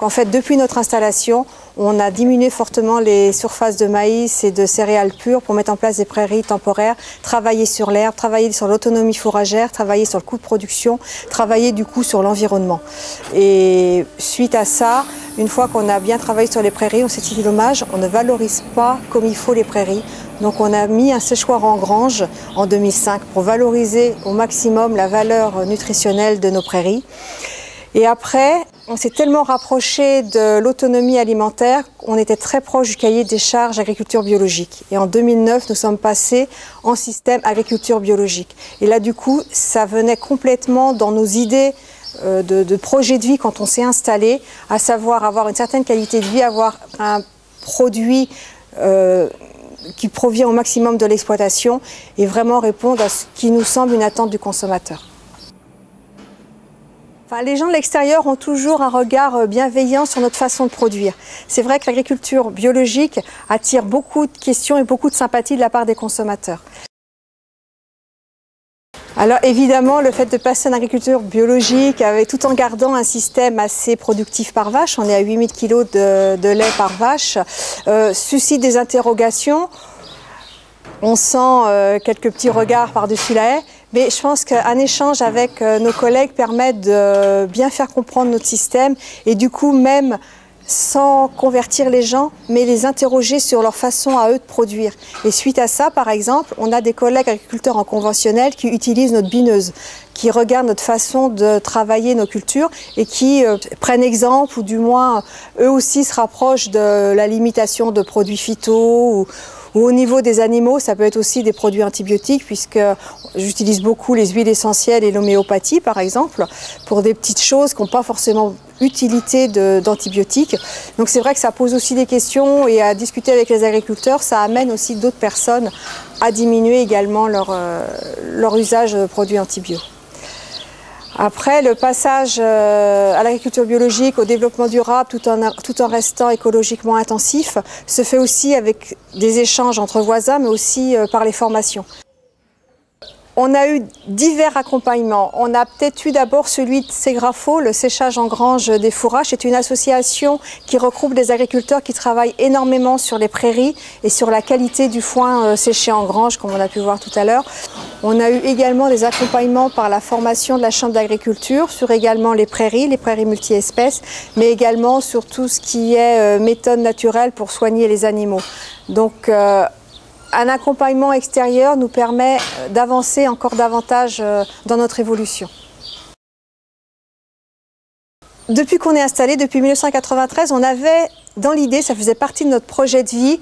En fait, depuis notre installation, on a diminué fortement les surfaces de maïs et de céréales pures pour mettre en place des prairies temporaires, travailler sur l'herbe, travailler sur l'autonomie fourragère, travailler sur le coût de production, travailler du coup sur l'environnement. Et suite à ça, une fois qu'on a bien travaillé sur les prairies, on s'est dit dommage, on ne valorise pas comme il faut les prairies. Donc on a mis un séchoir en grange en 2005 pour valoriser au maximum la valeur nutritionnelle de nos prairies. Et après, on s'est tellement rapproché de l'autonomie alimentaire qu'on était très proche du cahier des charges agriculture biologique. Et en 2009, nous sommes passés en système agriculture biologique. Et là, du coup, ça venait complètement dans nos idées de projet de vie quand on s'est installé, à savoir avoir une certaine qualité de vie, avoir un produit qui provient au maximum de l'exploitation et vraiment répondre à ce qui nous semble une attente du consommateur. Enfin, les gens de l'extérieur ont toujours un regard bienveillant sur notre façon de produire. C'est vrai que l'agriculture biologique attire beaucoup de questions et beaucoup de sympathie de la part des consommateurs. Alors évidemment, le fait de passer en agriculture biologique, tout en gardant un système assez productif par vache, on est à 8000 kg de lait par vache, suscite des interrogations. On sent quelques petits regards par-dessus la haie, mais je pense qu'un échange avec nos collègues permet de bien faire comprendre notre système et du coup même sans convertir les gens, mais les interroger sur leur façon à eux de produire. Et suite à ça, par exemple, on a des collègues agriculteurs en conventionnel qui utilisent notre bineuse, qui regardent notre façon de travailler nos cultures et qui prennent exemple ou du moins eux aussi se rapprochent de la limitation de produits phyto ou au niveau des animaux, ça peut être aussi des produits antibiotiques puisque j'utilise beaucoup les huiles essentielles et l'homéopathie par exemple pour des petites choses qui n'ont pas forcément utilité d'antibiotiques. Donc c'est vrai que ça pose aussi des questions et à discuter avec les agriculteurs, ça amène aussi d'autres personnes à diminuer également leur usage de produits antibiotiques. Après, le passage à l'agriculture biologique, au développement durable, tout en restant écologiquement intensif, se fait aussi avec des échanges entre voisins, mais aussi par les formations. On a eu divers accompagnements. On a peut-être eu d'abord celui de Ségrafo, le séchage en grange des fourrages. C'est une association qui regroupe des agriculteurs qui travaillent énormément sur les prairies et sur la qualité du foin séché en grange, comme on a pu voir tout à l'heure. On a eu également des accompagnements par la formation de la Chambre d'agriculture sur également les prairies multi-espèces, mais également sur tout ce qui est méthode naturelle pour soigner les animaux. Donc, un accompagnement extérieur nous permet d'avancer encore davantage dans notre évolution. Depuis qu'on est installé, depuis 1993, on avait dans l'idée, ça faisait partie de notre projet de vie,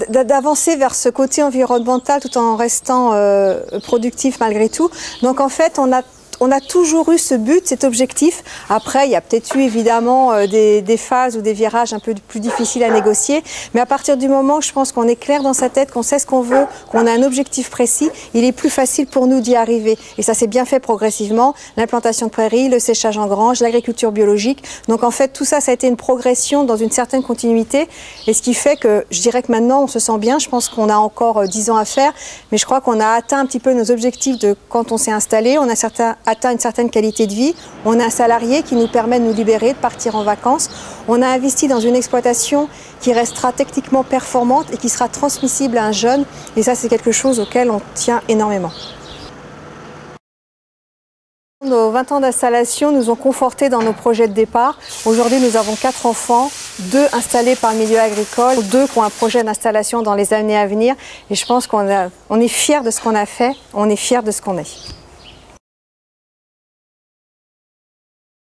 d'avancer vers ce côté environnemental tout en restant productif malgré tout. Donc en fait, on a toujours eu ce but, cet objectif. Après, il y a peut-être eu évidemment des phases ou des virages un peu plus difficiles à négocier. Mais à partir du moment où je pense qu'on est clair dans sa tête, qu'on sait ce qu'on veut, qu'on a un objectif précis, il est plus facile pour nous d'y arriver. Et ça s'est bien fait progressivement. L'implantation de prairies, le séchage en grange, l'agriculture biologique. Donc en fait, tout ça, ça a été une progression dans une certaine continuité. Et ce qui fait que je dirais que maintenant, on se sent bien. Je pense qu'on a encore 10 ans à faire. Mais je crois qu'on a atteint un petit peu nos objectifs de quand on s'est installé. On a atteint une certaine qualité de vie. On a un salarié qui nous permet de nous libérer, de partir en vacances. On a investi dans une exploitation qui restera techniquement performante et qui sera transmissible à un jeune. Et ça, c'est quelque chose auquel on tient énormément. Nos 20 ans d'installation nous ont confortés dans nos projets de départ. Aujourd'hui, nous avons 4 enfants, 2 installés par le milieu agricole, 2 qui ont un projet d'installation dans les années à venir. Et je pense qu'on est fiers de ce qu'on a fait, on est fiers de ce qu'on est.